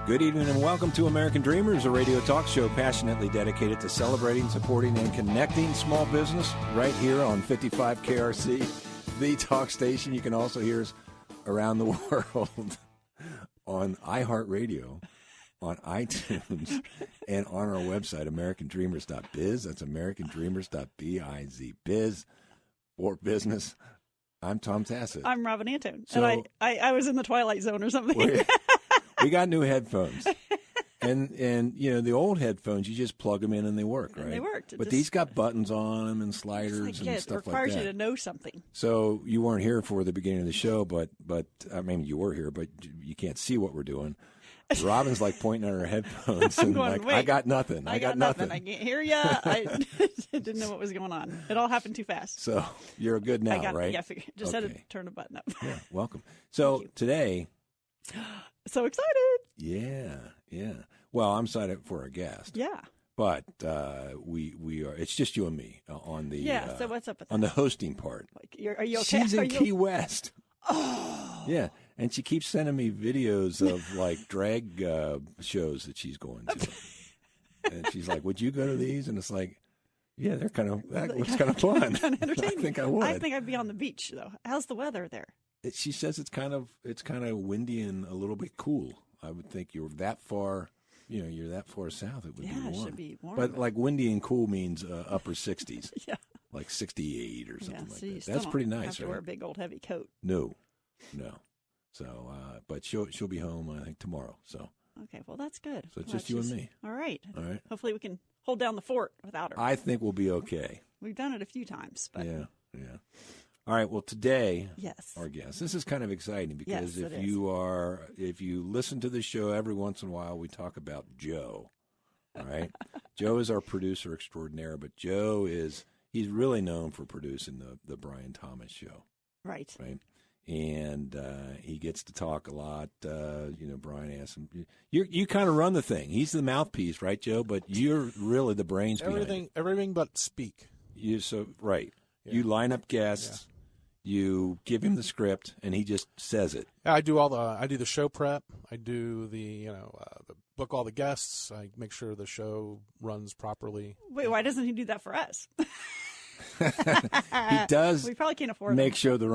Good evening and welcome to American Dreamers, a radio talk show passionately dedicated to celebrating, supporting, and connecting small business right here on 55 KRC, the talk station. You can also hear us around the world on iHeartRadio, on iTunes, and on our website, americandreamers.biz. That's americandreamers.biz. Biz for business. I'm Tom Tassett. I'm Robin Antone. So, and I was in the Twilight Zone or something. We got new headphones. And you know, the old headphones, you just plug them in and they work, right? And they worked. But these got buttons on them and sliders and stuff like that. It requires you to know something. So you weren't here for the beginning of the show, but I mean, you were here, but you can't see what we're doing. Robin's like pointing at her headphones and going, like, wait, I got nothing. I got nothing. I can't hear you. I didn't know what was going on. It all happened too fast. So you're good now, right? Yeah, just had to turn a button up. Yeah, welcome. So today... So excited. Yeah. Well, I'm excited for our guest. Yeah. But we are. It's just you and me on the. Yeah. So what's up with that? On the hosting part? Like, are you okay? She's in Key West. Oh. Yeah, and she keeps sending me videos of like drag shows that she's going to, and she's like, "Would you go to these?" And it's like, "Yeah, that looks kind of fun. Kind of entertaining. I think I would. I think I'd be on the beach though. How's the weather there? She says it's kind of windy and a little bit cool. I would think you're that far. You're that far south. It would be warm. It should be warm. But like windy and cool means upper 60s. Yeah. Like 68 or something like that. You That's pretty nice, have to wear a big old heavy coat. No. So, but she'll be home I think tomorrow. So. Okay, well that's good. So it's just you and me. All right. All right. Hopefully we can hold down the fort without her. I think we'll be okay. We've done it a few times, but yeah. All right. Well, today, yes, our guest. This is kind of exciting because yes, if you listen to the show every once in a while, we talk about Joe. All right. Joe is our producer extraordinaire, but he's really known for producing the Brian Thomas show. Right. Right. And he gets to talk a lot. Brian asks him, you kind of run the thing. He's the mouthpiece, right, Joe? But you're really the brains behind it. Everything but speak. Right. Yeah. You line up guests. Yeah. You give him the script, and he just says it. I do the show prep. I do the book all the guests. I make sure the show runs properly. Wait, why doesn't he do that for us? He does. We probably can't afford make sure the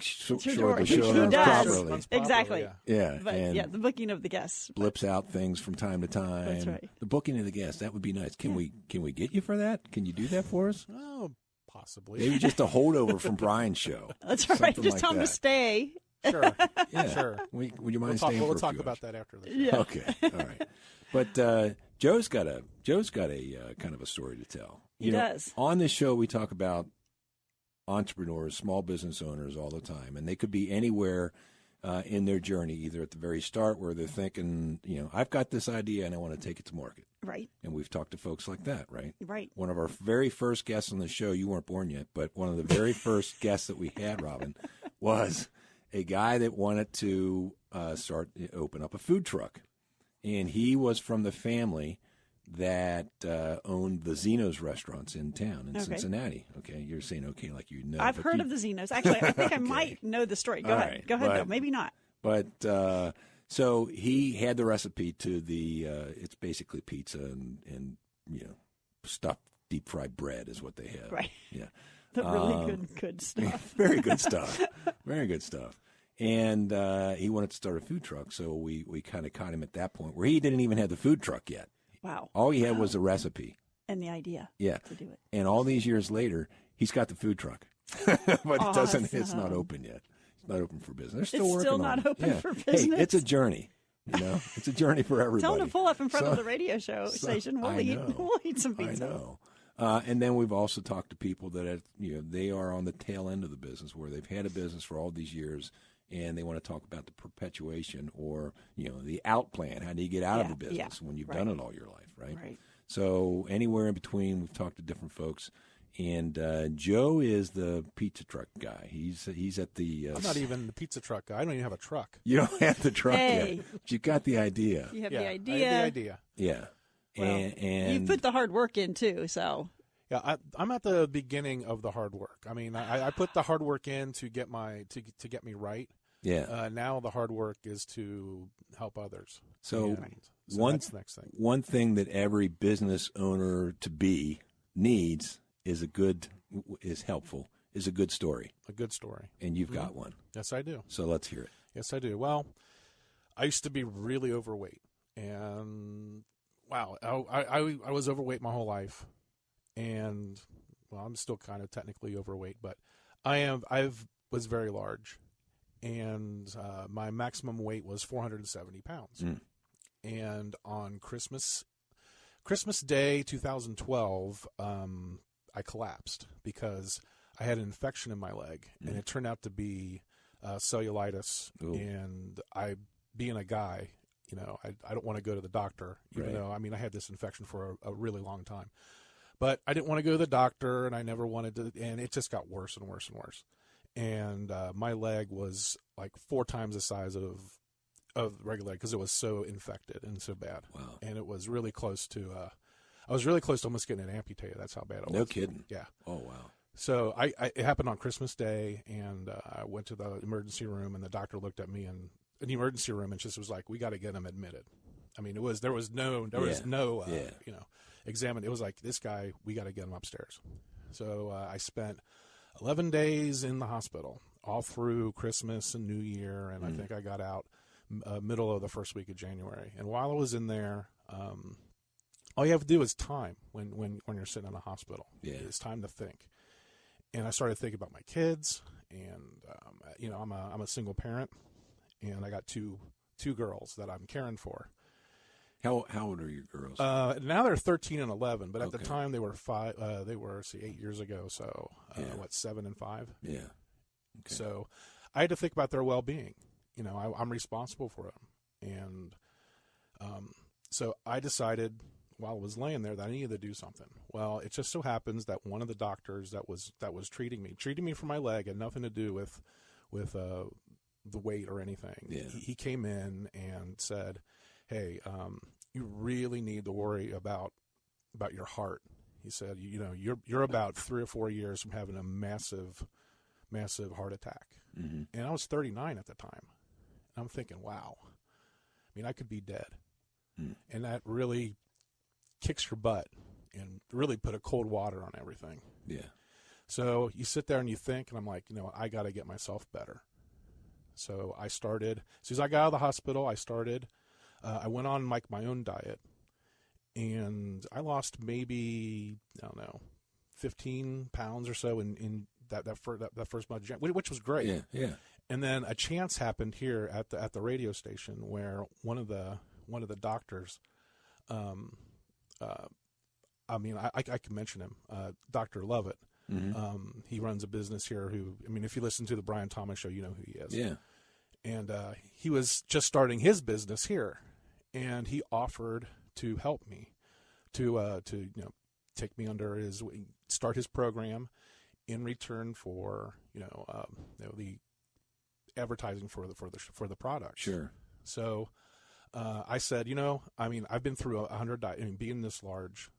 show runs properly. Exactly. Yeah. But and the booking of the guests blips out things from time to time. That's right. The booking of the guests, that would be nice. Can we get you for that? Can you do that for us? Oh, possibly. Maybe just a holdover from Brian's show. That's right. Something just like tell him to stay. Sure. Yeah. Sure. Would you mind staying? We'll talk about that after this. Yeah. Okay. All right. But Joe's got a kind of a story to tell. He does. On this show, we talk about entrepreneurs, small business owners all the time, and they could be anywhere in their journey, either at the very start where they're thinking, I've got this idea and I want to take it to market. Right. And we've talked to folks like that, right? Right. One of our very first guests on the show, you weren't born yet, but one of the very first guests that we had, Robin, was a guy that wanted to open up a food truck. And he was from the family that owned the Zeno's restaurants in town in Cincinnati. Okay, you're saying okay like you know. I've heard of the Zeno's. Actually, I think I might know the story. Go ahead. Right. Go ahead, though. Maybe not. But so he had the recipe to the it's basically pizza and stuffed deep fried bread is what they have. Right. Yeah. The really good stuff. Very good stuff. Very good stuff. And he wanted to start a food truck, so we kind of caught him at that point where he didn't even have the food truck yet. Wow. All he had was a recipe. And the idea. Yeah. To do it. And all these years later, he's got the food truck. But it's not open yet. It's not open for business. They're still working on it. It's still not open for business. Hey, it's a journey. It's a journey for everybody. Tell him to pull up in front of the radio station. We'll eat some pizza. I know. And then we've also talked to people that they are on the tail end of the business where they've had a business for all these years and they want to talk about the perpetuation or the out plan. How do you get out of the business when you've done it all your life, right? Right. So anywhere in between, we've talked to different folks. And Joe is the pizza truck guy. He's at the. I'm not even the pizza truck guy. I don't even have a truck. You don't have the truck yet, but you got the idea. You have the idea. I have the idea. Yeah. Well, and you put the hard work in too, so. Yeah, I'm at the beginning of the hard work. I mean, I put the hard work in to get to get me right. Yeah. Now the hard work is to help others. So, that's the next thing. One thing that every business owner to be needs is a good story. A good story. And you've got one. Yes, I do. So let's hear it. Yes, I do. Well, I used to be really overweight, and wow, I was overweight my whole life, and well, I'm still kind of technically overweight, but I was very large, and my maximum weight was 470 pounds. And on Christmas Day 2012, I collapsed because I had an infection in my leg, and it turned out to be cellulitis. Ooh. And being a guy, I don't want to go to the doctor, even though, I had this infection for a really long time. But I didn't want to go to the doctor, and I never wanted to, and it just got worse and worse and worse. And my leg was like 4 times the size of the regular leg because it was so infected and so bad. Wow. And it was really close to, I was really close to almost getting it amputated. That's how bad it was. No kidding. Yeah. Oh, wow. So it happened on Christmas Day, and I went to the emergency room, and the doctor looked at me in the emergency room and just was like, "We got to get him admitted." There was no examine. It was like, this guy, we got to get him upstairs. So I spent 11 days in the hospital all through Christmas and New Year, and I think I got out middle of the first week of January. And while I was in there, all you have to do is time when you're sitting in a hospital. Yeah. It's time to think. And I started thinking about my kids, and I'm a single parent, and I got two girls that I'm caring for. How old are your girls? Now they're 13 and 11, but at the Okay. time they were 5. They were 8 years ago. So 7 and 5. Yeah. Okay. So I had to think about their well-being. I'm responsible for them, and so I decided while I was laying there that I needed to do something. Well, it just so happens that one of the doctors that was treating me for my leg had nothing to do with the weight or anything. Yeah. He came in and said, "Hey, you really need to worry about your heart." He said, "You're about 3 or 4 years from having a massive heart attack." Mm-hmm. And I was 39 at the time. And I'm thinking, wow, I could be dead. And that really kicks your butt and really put a cold water on everything. Yeah. So you sit there and you think, and I'm like, I got to get myself better. So I started, as soon as I got out of the hospital, I went on my own diet, and I lost maybe, 15 pounds or so in that first month, which was great. Yeah, yeah. And then a chance happened here at the radio station where one of the doctors, I can mention him, Dr. Lovett. Mm-hmm. He runs a business here if you listen to the Brian Thomas show, you know who he is. Yeah. And he was just starting his business here, and he offered to help me to take me under start his program in return for the advertising for the product. Sure. So I said, I've been through 100 diets. Being this large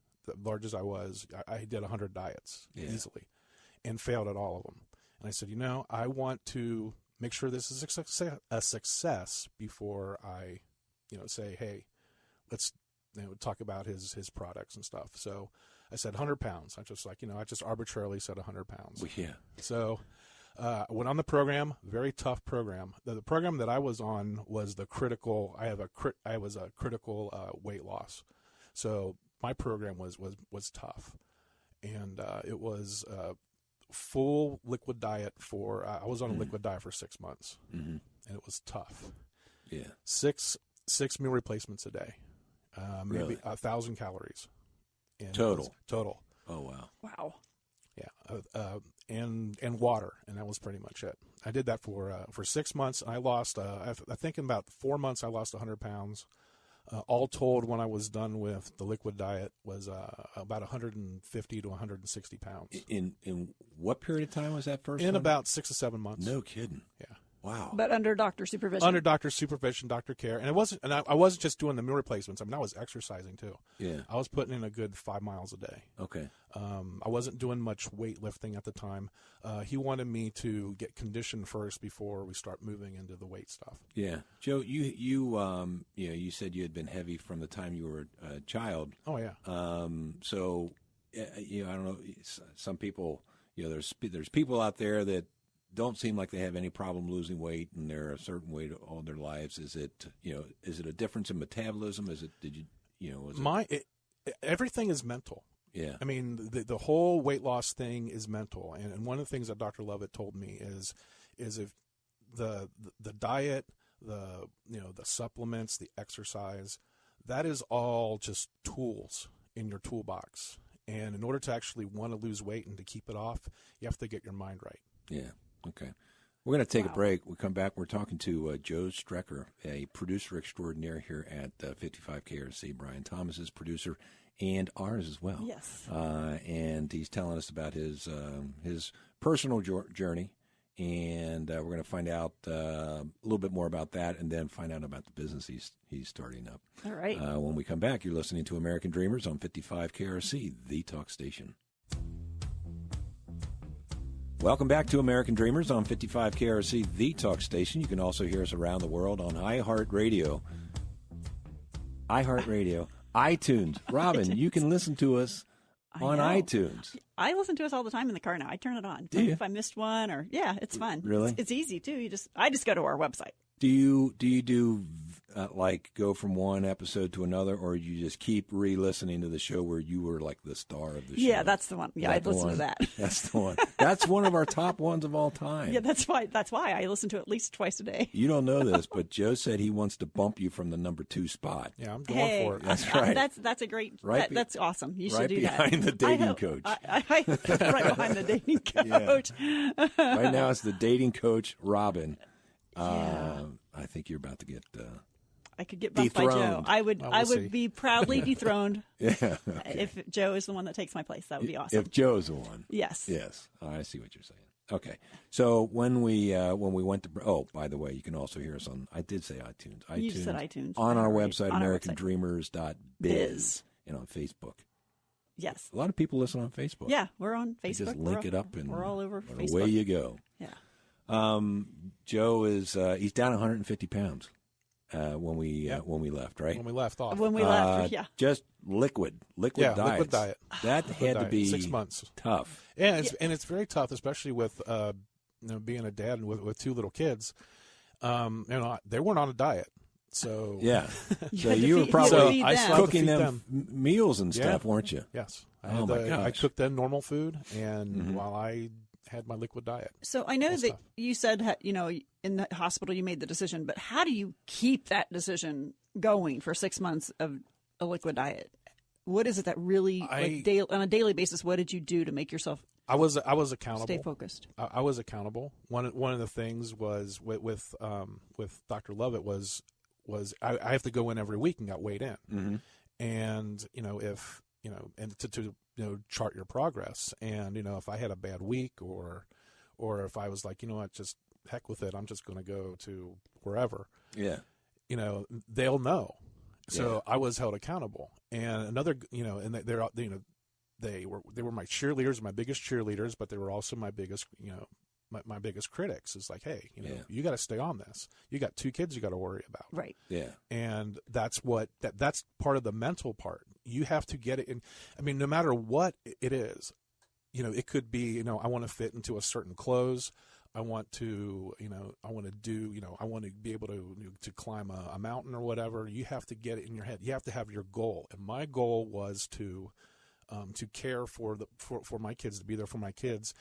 as I was, I did 100 diets easily and failed at all of them. And I said, I want to make sure this is a success before I, say, hey, let's talk about his products and stuff. So I said 100 pounds. I just arbitrarily said 100 pounds. Well, yeah. So I went on the program, very tough program. The program that I was on was the critical. I was a critical weight loss. So my program was tough, and it was a full liquid diet I was on a liquid diet for 6 months, and it was tough. Yeah. Six meal replacements a day, maybe Really? 1,000 calories. And Total. Total. Oh, wow. Wow. Yeah, and water, and that was pretty much it. I did that for 6 months. I lost, I think in about 4 months, I lost 100 pounds. All told, when I was done with the liquid diet, was about 150 to 160 pounds. In what period of time was that first In one? about 6 to 7 months. No kidding. Yeah. Wow. But under doctor supervision. Under doctor supervision, doctor care, and I wasn't just doing the meal replacements. I mean, I was exercising too. Yeah. I was putting in a good 5 miles a day. Okay. I wasn't doing much weightlifting at the time. He wanted me to get conditioned first before we start moving into the weight stuff. Yeah, Joe, you said you had been heavy from the time you were a child. Oh yeah. So, I don't know. Some people, there's people out there that don't seem like they have any problem losing weight, and they're a certain weight all their lives. Is it a difference in metabolism? Everything is mental. Yeah. I mean, the whole weight loss thing is mental, and one of the things that Dr. Lovett told me is if the diet, the supplements, the exercise, that is all just tools in your toolbox. And in order to actually want to lose weight and to keep it off, you have to get your mind right. Yeah. Okay. We're going to take a break. We come back. We're talking to Joe Strecker, a producer extraordinaire here at 55 KRC. Brian Thomas is producer and ours as well. Yes. And he's telling us about his personal journey, and we're going to find out a little bit more about that, and then find out about the business he's starting up. All right. When we come back, you're listening to American Dreamers on 55 KRC, the talk station. Welcome back to American Dreamers on 55 KRC, the talk station. You can also hear us around the world on iHeartRadio, iTunes. Robin, you can listen to us on iTunes. I listen to us all the time in the car now. I turn it on. Do you? If I missed one, or it's fun. Really? It's easy too. I just go to our website. Do you do like go from one episode to another, or you just keep re-listening to the show where you were like the star of the show? Yeah, that's the one. Yeah, I'd listen to that. That's the one. That's one of our top ones of all time. Yeah, that's why I listen to it at least twice a day. You don't know this, but Joe said he wants to bump you from the number 2 spot. Yeah, I'm going for it. That's right. That's a great. Right that's awesome. You should right do that. Right behind the dating coach. Right behind the dating coach. Yeah. Right now it's the dating coach, Robin. Yeah. I think you're about to get. I could get bumped by Joe. dethroned. I would. Well, I we'll would see. be proudly dethroned. Yeah. Okay. If Joe is the one that takes my place. That would be awesome. If Joe's the one. Yes. Yes. I see what you're saying. Okay. So when we went to by the way, you can also hear us on. I did say iTunes. You just said iTunes. On our Right. website, On our website. AmericanDreamers.biz, and on Facebook. Yes. A lot of people listen on Facebook. Yeah, we're on Facebook. They just link it up and we're all over and Facebook. away you go. Yeah. Joe is he's down 150 pounds when we left, right? When we left off. When we left, yeah. Just liquid diet. liquid diet. That had to diet. be 6 months. tough. Yeah, it's very tough, especially with being a dad and with 2 little kids. They weren't on a diet, so Yeah. You So had to you were feed- probably feed I them. still have to cooking feed them meals and stuff, Yeah. weren't you? yes, Oh, my I gosh. cooked them normal food, and while I had my liquid diet. So I know All that stuff. you said, in the hospital you made the decision, but how do you keep that decision going for 6 months of a liquid diet? What is it that really, on a daily basis, what did you do to make yourself I was accountable. stay focused? I was accountable. One of the things was with Dr. Lovett was I have to go in every week and got weighed in, and if and to chart your progress, and if I had a bad week or if I was like, just heck with it, I'm just going to go to wherever. Yeah. They'll know. So Yeah. I was held accountable, and another, and they were my cheerleaders, my biggest cheerleaders, but they were also my biggest, my biggest critics. Is like, hey, you got to stay on this. You got 2 kids you got to worry about. Right. Yeah. And that's that's part of the mental part. You have to get it in. I mean, no matter what it is, it could be, I want to fit into a certain clothes. I want to, I want to be able to climb a mountain or whatever. You have to get it in your head. You have to have your goal. And my goal was to care for my kids, to be there for my kids.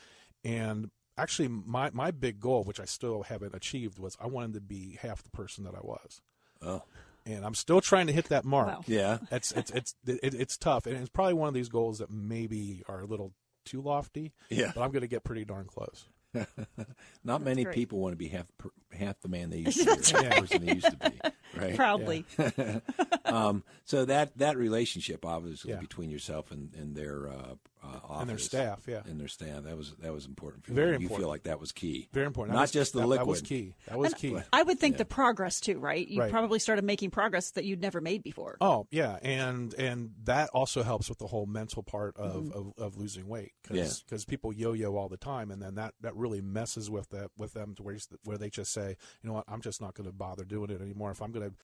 And actually, my big goal, which I still haven't achieved, was I wanted to be half the person that I was. Oh. And I'm still trying to hit that mark. Wow. Yeah. It's tough, and it's probably one of these goals that maybe are a little too lofty. Yeah. But I'm going to get pretty darn close. Not many great. people want to be half the man they used to be, half the person they used to be. Right. Proudly. So that relationship, obviously, Yeah. between yourself and their office and their staff, yeah, and their staff. That was important for you. Very You important. feel like that was key. Very important. Not just the liquid. That was key. That was key. I would think the progress too, right? You Right. probably started making progress that you'd never made before. Oh yeah, and that also helps with the whole mental part of losing weight because people yo-yo all the time, and then that really messes with them to where they just say, you know what, I'm just not going to bother doing it anymore. If I'm going to